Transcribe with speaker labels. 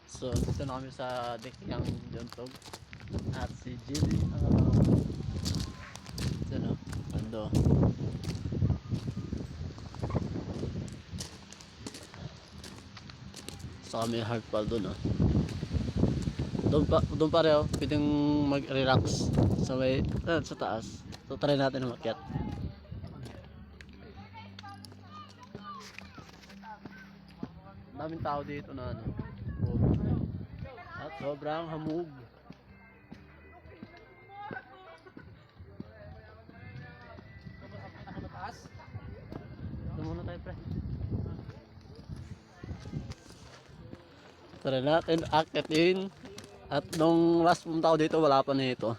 Speaker 1: So, dito na kami sa deck ng Jontog. At si Jill, ito no, ando. So kami hardball doon, no. Doon pa rin, oh, pwedeng mag-relax sa may, sa taas. So, try natin umakyat. Daming tao dito na ano. At sobrang hamog. Ito muna tayo, pre. Tara natin akyatin. At nung last pumunta ko dito, wala pa na ito.